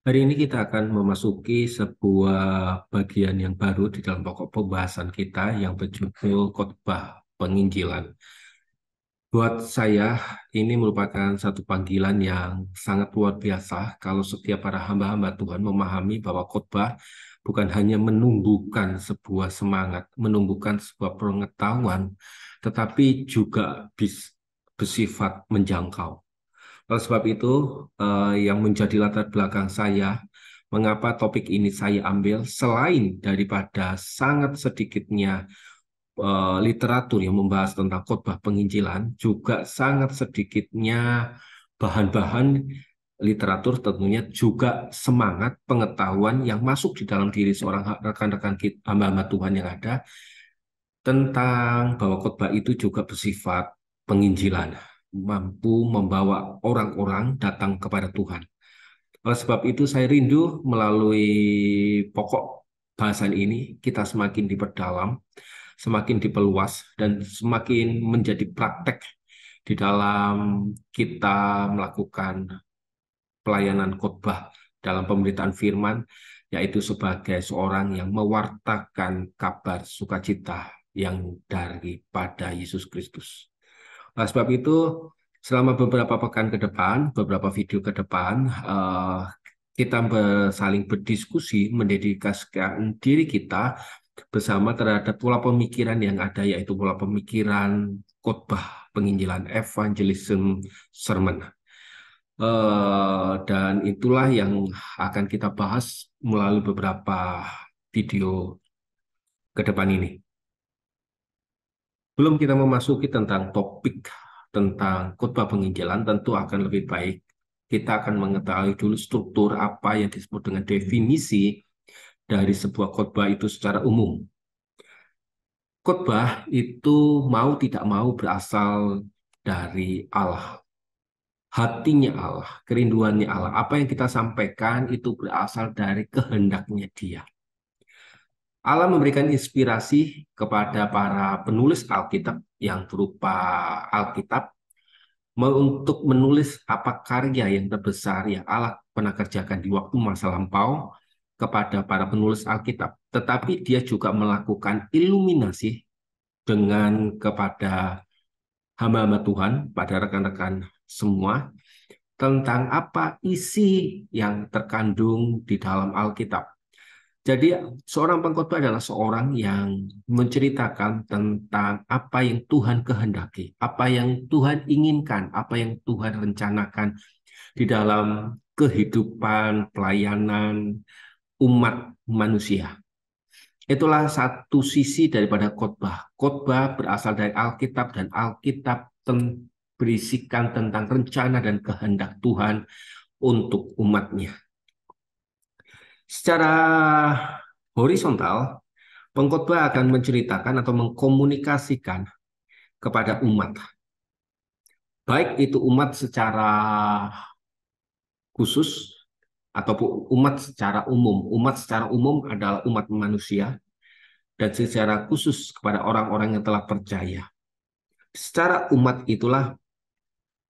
Hari ini kita akan memasuki sebuah bagian yang baru di dalam pokok pembahasan kita yang berjudul Khotbah Penginjilan. Buat saya, ini merupakan satu panggilan yang sangat luar biasa kalau setiap para hamba-hamba Tuhan memahami bahwa khotbah bukan hanya menumbuhkan sebuah semangat, menumbuhkan sebuah pengetahuan, tetapi juga bersifat menjangkau. Oleh sebab itu, yang menjadi latar belakang saya, mengapa topik ini saya ambil, selain daripada sangat sedikitnya literatur yang membahas tentang khotbah penginjilan, juga sangat sedikitnya bahan-bahan literatur, tentunya juga semangat pengetahuan yang masuk di dalam diri seorang rekan-rekan hamba-hamba Tuhan yang ada tentang bahwa khotbah itu juga bersifat penginjilan, mampu membawa orang-orang datang kepada Tuhan. Oleh sebab itu saya rindu melalui pokok bahasan ini kita semakin diperdalam, semakin diperluas, dan semakin menjadi praktek di dalam kita melakukan pelayanan khotbah dalam pemberitaan firman, yaitu sebagai seorang yang mewartakan kabar sukacita yang daripada Yesus Kristus. Oleh sebab itu, selama beberapa pekan ke depan, beberapa video ke depan, kita saling berdiskusi, mendedikasikan diri kita bersama terhadap pola pemikiran yang ada, yaitu pola pemikiran khotbah penginjilan, evangelism sermon. Dan itulah yang akan kita bahas melalui beberapa video ke depan ini. Belum kita memasuki tentang topik tentang khotbah penginjilan, tentu akan lebih baik kita akan mengetahui dulu struktur apa yang disebut dengan definisi dari sebuah khotbah itu secara umum. Khotbah itu mau tidak mau berasal dari Allah. Hatinya Allah, kerinduannya Allah. Apa yang kita sampaikan itu berasal dari kehendaknya Dia. Allah memberikan inspirasi kepada para penulis Alkitab yang berupa Alkitab untuk menulis apa karya yang terbesar yang Allah pernah kerjakan di waktu masa lampau kepada para penulis Alkitab. Tetapi dia juga melakukan iluminasi dengan kepada hamba-hamba Tuhan, pada rekan-rekan semua, tentang apa isi yang terkandung di dalam Alkitab. Jadi seorang pengkhotbah adalah seorang yang menceritakan tentang apa yang Tuhan kehendaki, apa yang Tuhan inginkan, apa yang Tuhan rencanakan di dalam kehidupan pelayanan umat manusia. Itulah satu sisi daripada khotbah. Khotbah berasal dari Alkitab dan Alkitab berisikan tentang rencana dan kehendak Tuhan untuk umatnya. Secara horizontal, pengkhotbah akan menceritakan atau mengkomunikasikan kepada umat. Baik itu umat secara khusus ataupun umat secara umum. Umat secara umum adalah umat manusia dan secara khusus kepada orang-orang yang telah percaya. Secara umat itulah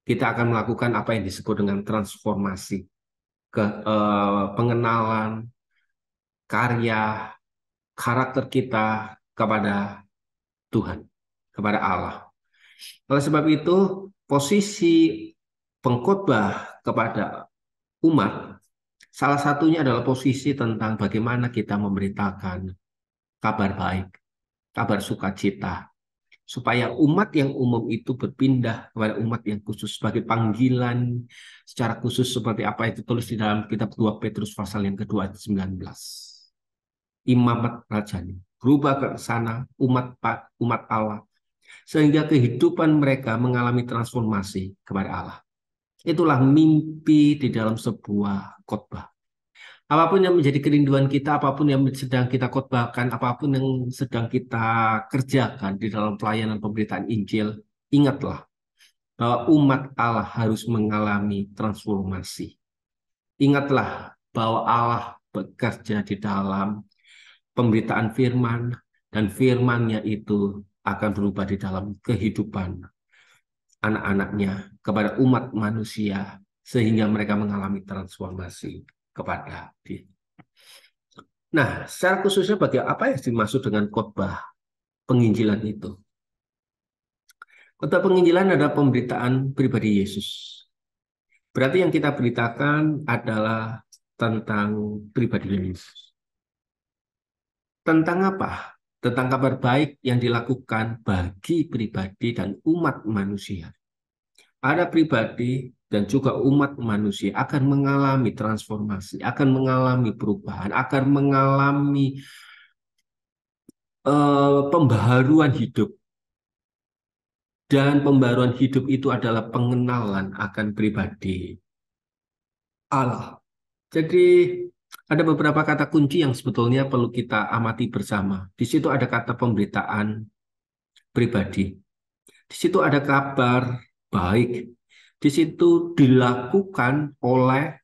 kita akan melakukan apa yang disebut dengan transformasi, pengenalan, karya, karakter kita kepada Tuhan, kepada Allah. Oleh sebab itu, posisi pengkhotbah kepada umat, salah satunya adalah posisi tentang bagaimana kita memberitakan kabar baik, kabar sukacita, supaya umat yang umum itu berpindah kepada umat yang khusus sebagai panggilan secara khusus seperti apa itu tulis di dalam kitab 2 Petrus pasal yang kedua ayat 19. Imamat rajani, berubah ke sana umat Allah sehingga kehidupan mereka mengalami transformasi kepada Allah. Itulah mimpi di dalam sebuah khotbah. Apapun yang menjadi kerinduan kita, apapun yang sedang kita khotbahkan, apapun yang sedang kita kerjakan di dalam pelayanan pemberitaan Injil, ingatlah bahwa umat Allah harus mengalami transformasi. Ingatlah bahwa Allah bekerja di dalam pemberitaan firman, dan firman-Nya itu akan berubah di dalam kehidupan anak-anaknya kepada umat manusia, sehingga mereka mengalami transformasi. kepada dia. Nah, secara khususnya bagi apa yang dimaksud dengan khotbah penginjilan itu? Khotbah penginjilan adalah pemberitaan pribadi Yesus. Berarti yang kita beritakan adalah tentang pribadi Yesus. Tentang apa? Tentang kabar baik yang dilakukan bagi pribadi dan umat manusia. Ada pribadi dan juga umat manusia akan mengalami transformasi, akan mengalami perubahan, akan mengalami pembaharuan hidup. Dan pembaharuan hidup itu adalah pengenalan akan pribadi Allah. Jadi ada beberapa kata kunci yang sebetulnya perlu kita amati bersama. Di situ ada kata pemberitaan pribadi. Di situ ada kabar baik. Di situ dilakukan oleh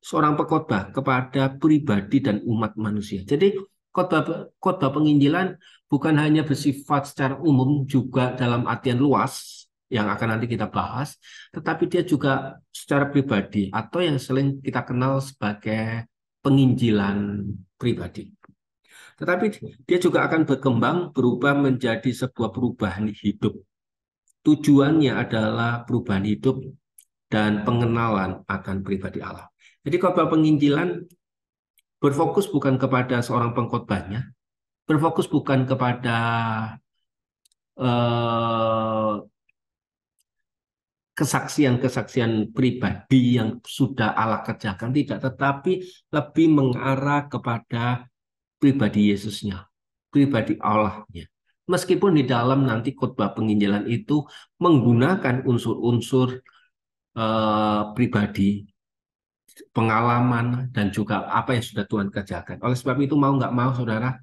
seorang pengkhotbah kepada pribadi dan umat manusia. Jadi khotbah khotbah penginjilan bukan hanya bersifat secara umum, juga dalam artian luas yang akan nanti kita bahas, tetapi dia juga secara pribadi atau yang sering kita kenal sebagai penginjilan pribadi. Tetapi dia juga akan berkembang, berubah menjadi sebuah perubahan hidup. Tujuannya adalah perubahan hidup dan pengenalan akan pribadi Allah. Jadi khotbah penginjilan berfokus bukan kepada seorang pengkhotbahnya, berfokus bukan kepada eh, kesaksian-kesaksian pribadi yang sudah Allah kerjakan, tidak, tetapi lebih mengarah kepada pribadi Yesusnya, pribadi Allahnya. Meskipun di dalam nanti khotbah penginjilan itu menggunakan unsur-unsur pribadi, pengalaman, dan juga apa yang sudah Tuhan kerjakan. Oleh sebab itu mau nggak mau saudara,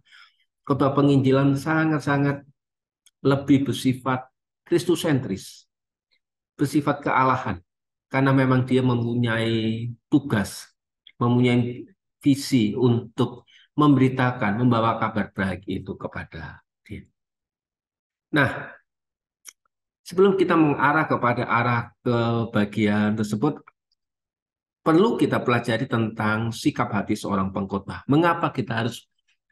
khotbah penginjilan sangat-sangat lebih bersifat Kristusentris, bersifat kealahan, karena memang dia mempunyai tugas, mempunyai visi untuk memberitakan, membawa kabar baik itu kepada dia. Nah, sebelum kita mengarah kepada arah ke bagian tersebut, perlu kita pelajari tentang sikap hati seorang pengkhotbah. Mengapa kita harus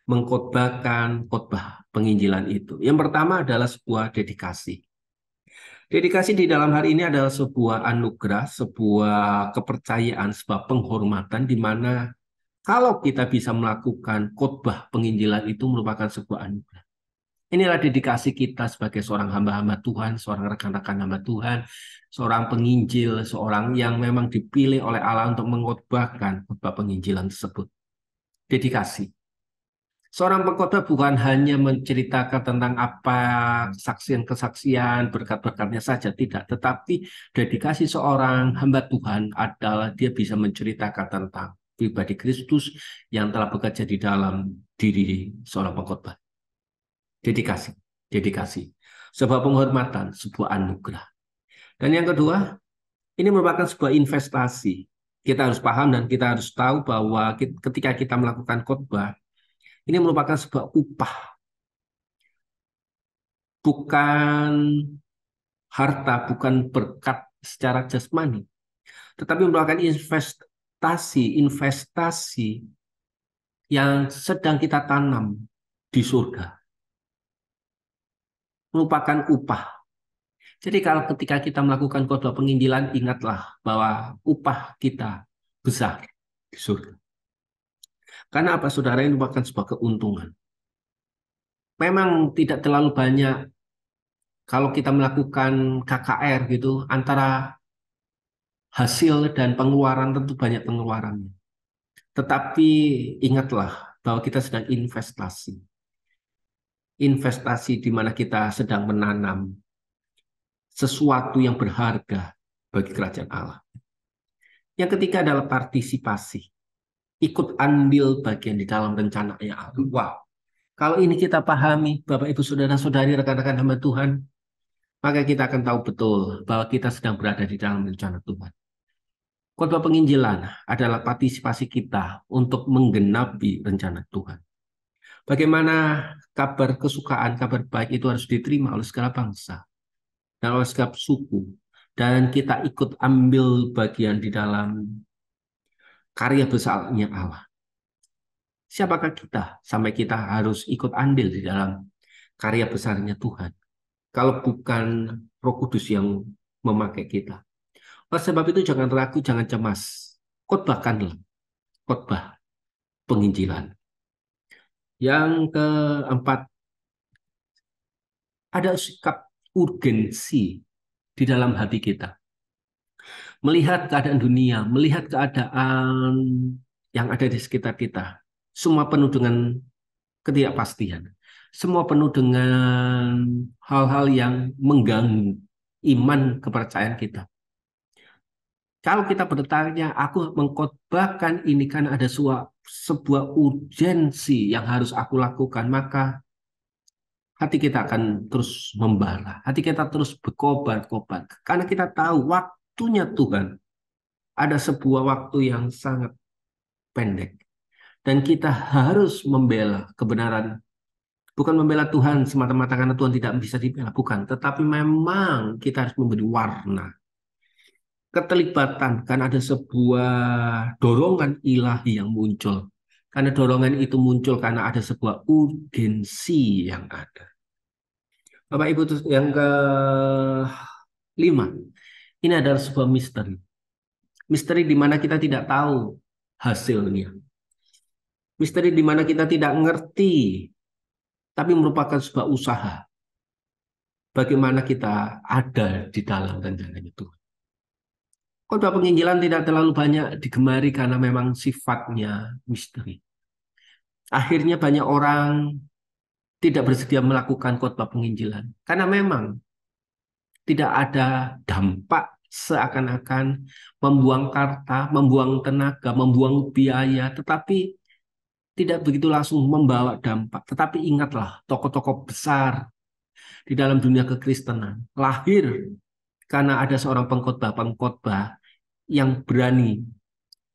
mengkhotbahkan khotbah penginjilan itu? Yang pertama adalah sebuah dedikasi. Dedikasi di dalam hal ini adalah sebuah anugerah, sebuah kepercayaan, sebuah penghormatan di mana kalau kita bisa melakukan khotbah penginjilan itu merupakan sebuah anugerah. Inilah dedikasi kita sebagai seorang hamba-hamba Tuhan, seorang rekan-rekan hamba Tuhan, seorang penginjil, seorang yang memang dipilih oleh Allah untuk mengkhotbahkan khotbah penginjilan tersebut. Dedikasi. Seorang pengkhotbah bukan hanya menceritakan tentang apa kesaksian-kesaksian, berkat-berkatnya saja, tidak. Tetapi dedikasi seorang hamba Tuhan adalah dia bisa menceritakan tentang pribadi Kristus yang telah bekerja di dalam diri seorang pengkhotbah. Dedikasi, dedikasi. Sebuah penghormatan, sebuah anugerah. Dan yang kedua, ini merupakan sebuah investasi. Kita harus paham dan kita harus tahu bahwa ketika kita melakukan khotbah, ini merupakan sebuah upah, bukan harta, bukan berkat secara jasmani, tetapi merupakan investasi yang sedang kita tanam di surga, merupakan upah. Jadi kalau ketika kita melakukan khotbah penginjilan, ingatlah bahwa upah kita besar di surga. Karena apa, saudara, ini merupakan sebuah keuntungan. Memang tidak terlalu banyak kalau kita melakukan KKR gitu, antara hasil dan pengeluaran tentu banyak pengeluarannya. Tetapi ingatlah bahwa kita sedang investasi. Investasi di mana kita sedang menanam sesuatu yang berharga bagi kerajaan Allah. Yang ketiga adalah partisipasi. Ikut andil bagian di dalam rencananya Allah. Wow. Kalau ini kita pahami, Bapak, Ibu, Saudara-saudari, rekan-rekan hamba Tuhan, maka kita akan tahu betul bahwa kita sedang berada di dalam rencana Tuhan. Khotbah penginjilan adalah partisipasi kita untuk menggenapi rencana Tuhan. Bagaimana kabar kesukaan, kabar baik itu harus diterima oleh segala bangsa dan oleh segala suku. Dan kita ikut ambil bagian di dalam karya besarnya Allah. Siapakah kita sampai kita harus ikut andil di dalam karya besarnya Tuhan? Kalau bukan Roh Kudus yang memakai kita. Oleh sebab itu jangan ragu, jangan cemas. Khotbahkanlah, khotbah penginjilan. Yang keempat, ada sikap urgensi di dalam hati kita. Melihat keadaan dunia, melihat keadaan yang ada di sekitar kita. Semua penuh dengan ketidakpastian. Semua penuh dengan hal-hal yang mengganggu iman kepercayaan kita. Kalau kita bertanya, aku mengkhotbahkan ini karena ada sebuah urgensi yang harus aku lakukan, maka hati kita akan terus membara. Hati kita terus berkobar-kobar. Karena kita tahu waktunya Tuhan ada sebuah waktu yang sangat pendek. Dan kita harus membela kebenaran. Bukan membela Tuhan semata-mata karena Tuhan tidak bisa dibela. Bukan. Tetapi memang kita harus memberi warna. Keterlibatan. Karena ada sebuah dorongan ilahi yang muncul. Karena dorongan itu muncul karena ada sebuah urgensi yang ada. Bapak Ibu, yang kelima. Ini adalah sebuah misteri. Misteri di mana kita tidak tahu hasilnya. Misteri di mana kita tidak ngerti, tapi merupakan sebuah usaha. Bagaimana kita ada di dalam rencana itu. Khotbah penginjilan tidak terlalu banyak digemari karena memang sifatnya misteri. Akhirnya banyak orang tidak bersedia melakukan khotbah penginjilan. Karena memang tidak ada dampak, seakan-akan membuang kata, membuang tenaga, membuang biaya, tetapi tidak begitu langsung membawa dampak. Tetapi ingatlah, tokoh-tokoh besar di dalam dunia kekristenan lahir karena ada seorang pengkhotbah-pengkhotbah yang berani,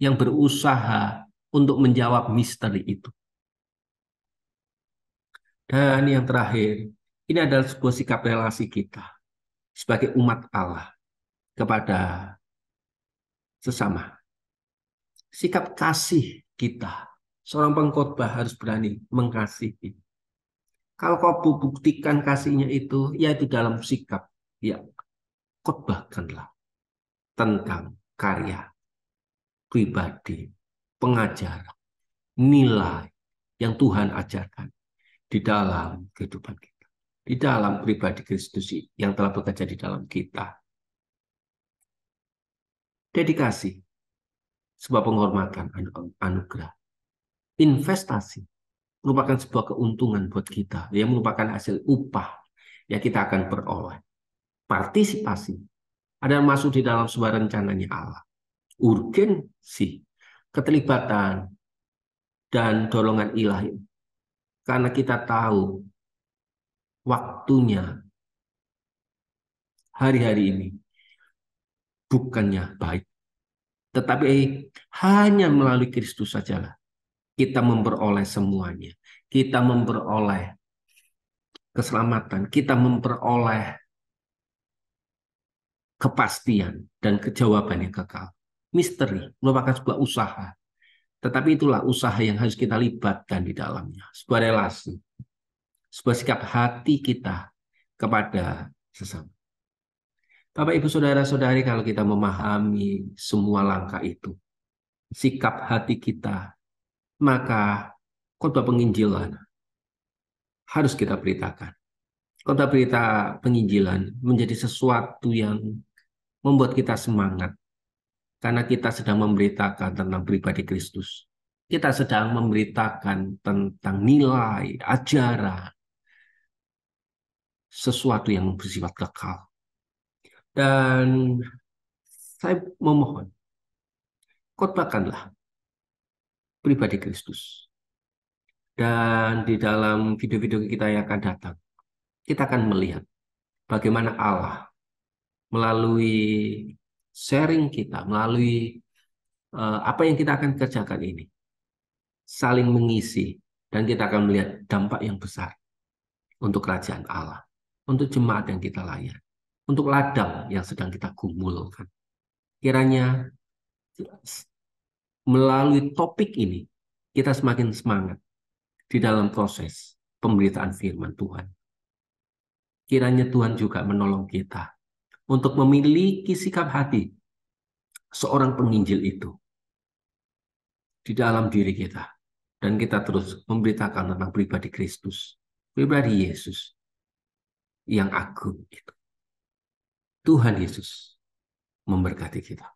yang berusaha untuk menjawab misteri itu. Dan yang terakhir, ini adalah sebuah sikap relasi kita sebagai umat Allah kepada sesama. Sikap kasih kita. Seorang pengkhotbah harus berani mengasihi. Kalau kau buktikan kasihnya itu, yaitu dalam sikap. Ya, khotbahkanlah tentang karya, pribadi, pengajaran, nilai yang Tuhan ajarkan di dalam kehidupan kita. Di dalam pribadi Kristus yang telah bekerja di dalam kita. Dedikasi, sebuah penghormatan, anugerah. Investasi merupakan sebuah keuntungan buat kita, yang merupakan hasil upah yang kita akan peroleh. Partisipasi adalah masuk di dalam sebuah rencananya Allah. Urgensi, keterlibatan, dan dorongan ilahi. Karena kita tahu waktunya hari-hari ini bukannya baik. Tetapi hanya melalui Kristus sajalah kita memperoleh semuanya. Kita memperoleh keselamatan. Kita memperoleh kepastian dan kejawaban yang kekal. Misteri merupakan sebuah usaha. Tetapi itulah usaha yang harus kita libatkan di dalamnya. Sebuah relasi. Sebuah sikap hati kita kepada sesama. Bapak, Ibu, Saudara-saudari, kalau kita memahami semua langkah itu, sikap hati kita, maka khotbah penginjilan harus kita beritakan. Khotbah berita penginjilan menjadi sesuatu yang membuat kita semangat. Karena kita sedang memberitakan tentang pribadi Kristus. Kita sedang memberitakan tentang nilai, ajaran, sesuatu yang bersifat kekal. Dan saya memohon, khotbahkanlah pribadi Kristus. Dan di dalam video-video kita yang akan datang, kita akan melihat bagaimana Allah melalui sharing kita, melalui apa yang kita akan kerjakan ini, saling mengisi, dan kita akan melihat dampak yang besar untuk kerajaan Allah, untuk jemaat yang kita layani, untuk ladang yang sedang kita gumulkan. Kiranya melalui topik ini, kita semakin semangat di dalam proses pemberitaan firman Tuhan. Kiranya Tuhan juga menolong kita untuk memiliki sikap hati seorang penginjil itu di dalam diri kita. Dan kita terus memberitakan tentang pribadi Kristus, pribadi Yesus yang agung itu. Tuhan Yesus memberkati kita.